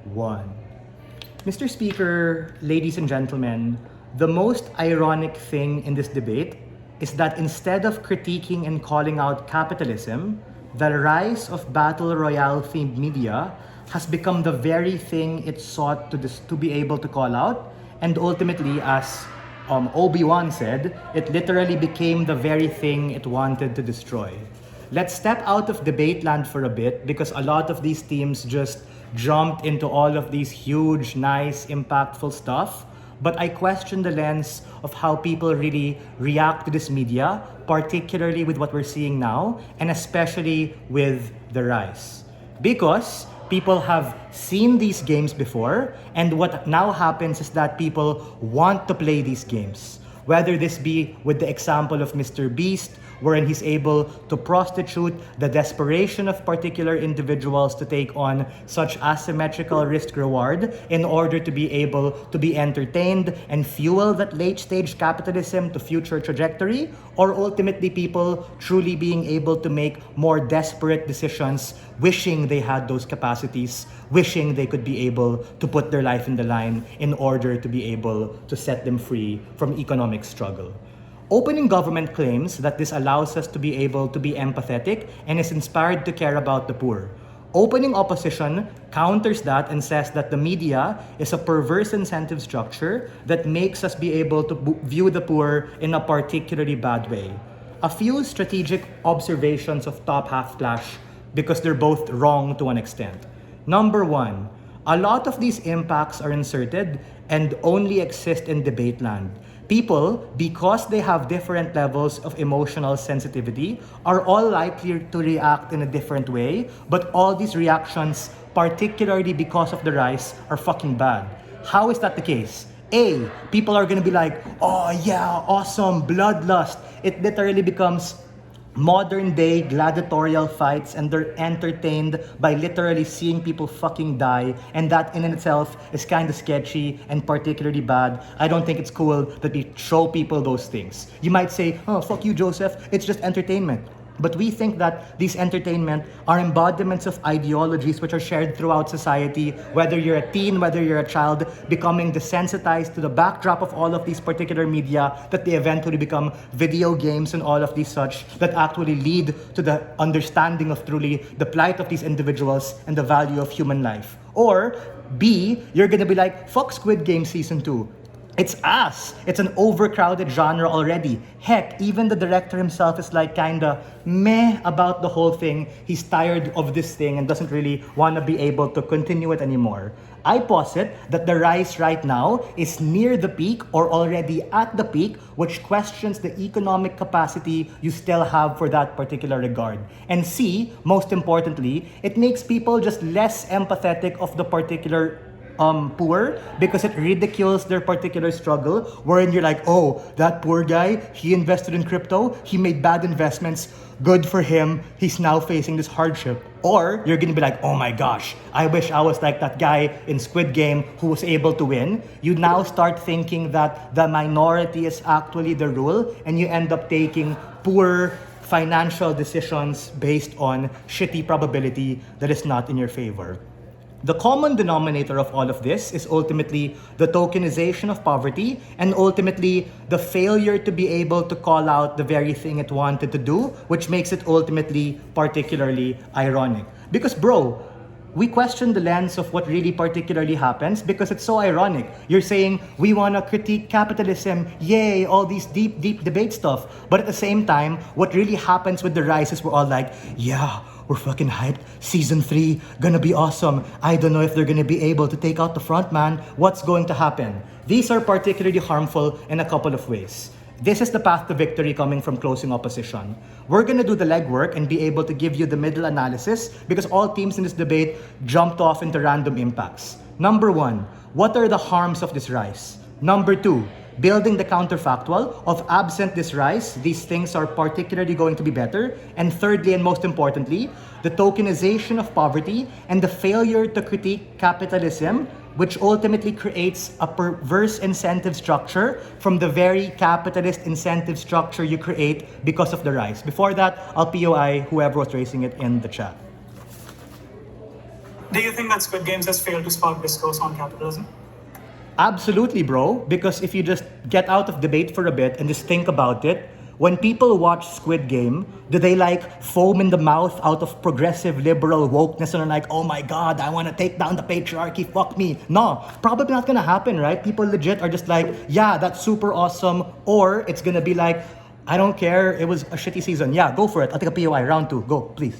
1. Mr. Speaker, ladies and gentlemen, the most ironic thing in this debate is that instead of critiquing and calling out capitalism, the rise of battle royale themed media has become the very thing it sought to be able to call out, and ultimately, as Obi-Wan said, it literally became the very thing it wanted to destroy. Let's step out of debate land for a bit, because a lot of these teams just jumped into all of these huge, nice, impactful stuff. But I question the lens of how people really react to this media, particularly with what we're seeing now, and especially with the rise. Because people have seen these games before, and what now happens is that people want to play these games. Whether this be with the example of Mr. Beast, wherein he's able to prostitute the desperation of particular individuals to take on such asymmetrical risk-reward in order to be able to be entertained and fuel that late-stage capitalism to future trajectory, or ultimately people truly being able to make more desperate decisions, wishing they had those capacities, wishing they could be able to put their life in the line in order to be able to set them free from economic struggle. Opening government claims that this allows us to be able to be empathetic and is inspired to care about the poor. Opening opposition counters that and says that the media is a perverse incentive structure that makes us be able to view the poor in a particularly bad way. A few strategic observations of top half clash, because they're both wrong to an extent. Number 1, a lot of these impacts are inserted and only exist in debate land. People, because they have different levels of emotional sensitivity, are all likely to react in a different way, but all these reactions, particularly because of the rise, are fucking bad. How is that the case? A, people are gonna be like, oh yeah, awesome, bloodlust. It literally becomes modern day gladiatorial fights, and they're entertained by literally seeing people fucking die, and that in itself is kind of sketchy and particularly bad. I don't think it's cool that we show people those things. You might say, oh, fuck you, Joseph, it's just entertainment. But we think that these entertainment are embodiments of ideologies which are shared throughout society, whether you're a teen, whether you're a child, becoming desensitized to the backdrop of all of these particular media, that they eventually become video games and all of these such, that actually lead to the understanding of truly the plight of these individuals and the value of human life. Or B, you're gonna be like, fuck Squid Games Season 2. It's ass. It's an overcrowded genre already. Heck, even the director himself is like kinda meh about the whole thing. He's tired of this thing and doesn't really want to be able to continue it anymore. I posit that the rise right now is near the peak or already at the peak, which questions the economic capacity you still have for that particular regard. And C, most importantly, it makes people just less empathetic of the particular poor, because it ridicules their particular struggle, wherein you're like, oh, that poor guy, he invested in crypto, he made bad investments, good for him, he's now facing this hardship. Or you're gonna be like, oh my gosh, I wish I was like that guy in Squid Game who was able to win. You now start thinking that the minority is actually the rule, and you end up taking poor financial decisions based on shitty probability that is not in your favor. The common denominator of all of this is ultimately the tokenization of poverty, and ultimately the failure to be able to call out the very thing it wanted to do, which makes it ultimately particularly ironic. Because bro, we question the lens of what really particularly happens because it's so ironic. You're saying we want to critique capitalism, yay, all these deep debate stuff. But at the same time, what really happens with the rise is we're all like, yeah, we're fucking hyped. Season 3, gonna be awesome. I don't know if they're gonna be able to take out the front man. What's going to happen? These are particularly harmful in a couple of ways. This is the path to victory coming from closing opposition. We're gonna do the legwork and be able to give you the middle analysis, because all teams in this debate jumped off into random impacts. Number 1, what are the harms of this rise? Number 2, building the counterfactual of absent this rise, these things are particularly going to be better. And thirdly, and most importantly, the tokenization of poverty and the failure to critique capitalism, which ultimately creates a perverse incentive structure from the very capitalist incentive structure you create because of the rise. Before that, I'll POI whoever was raising it in the chat. Do you think that Squid Games has failed to spark discourse on capitalism? Absolutely, bro. Because if you just get out of debate for a bit and just think about it, when people watch Squid Game, do they like foam in the mouth out of progressive liberal wokeness and are like, oh my god, I want to take down the patriarchy, fuck me? No, probably not gonna happen, right? People legit are just like, yeah, that's super awesome. Or it's gonna be like, I don't care, it was a shitty season. Yeah, go for it. I'll take a POI, round 2. Go, please.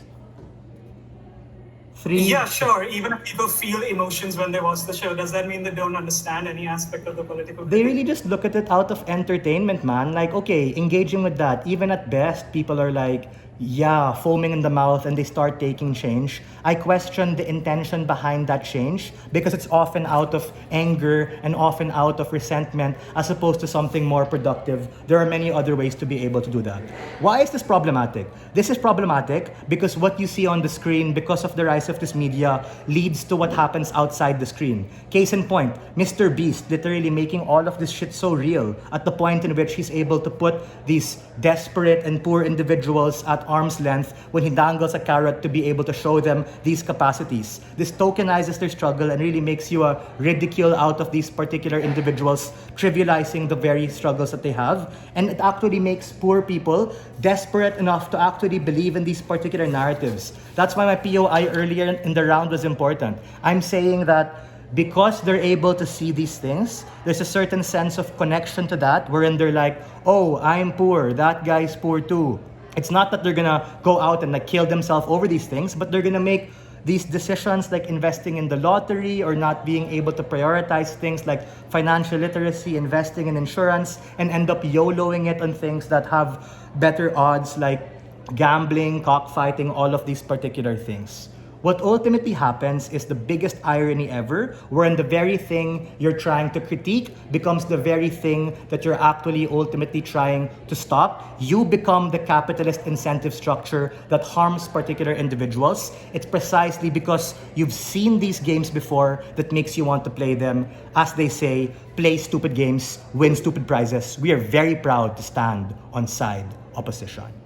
3. Yeah, sure. Even if people feel emotions when they watch the show, does that mean they don't understand any aspect of the political They critique? really just look at it out of entertainment, man. Like, okay, engaging with that. Even at best, people are like, yeah, foaming in the mouth and they start taking change. I question the intention behind that change because it's often out of anger and often out of resentment as opposed to something more productive. There are many other ways to be able to do that. Why is this problematic? This is problematic because what you see on the screen, because of the rise of this media, leads to what happens outside the screen. Case in point, Mr. Beast literally making all of this shit so real at the point in which he's able to put these desperate and poor individuals at arm's length when he dangles a carrot to be able to show them these capacities. This tokenizes their struggle and really makes you a ridicule out of these particular individuals, trivializing the very struggles that they have. And it actually makes poor people desperate enough to actually believe in these particular narratives. That's why my POI earlier in the round was important. I'm saying that because they're able to see these things, there's a certain sense of connection to that wherein they're like, oh, I'm poor, that guy's poor too. It's not that they're gonna go out and like kill themselves over these things, but they're gonna make these decisions like investing in the lottery or not being able to prioritize things like financial literacy, investing in insurance, and end up YOLOing it on things that have better odds like gambling, cockfighting, all of these particular things. What ultimately happens is the biggest irony ever, wherein the very thing you're trying to critique becomes the very thing that you're actually ultimately trying to stop. You become the capitalist incentive structure that harms particular individuals. It's precisely because you've seen these games before that makes you want to play them. As they say, play stupid games, win stupid prizes. We are very proud to stand on side opposition.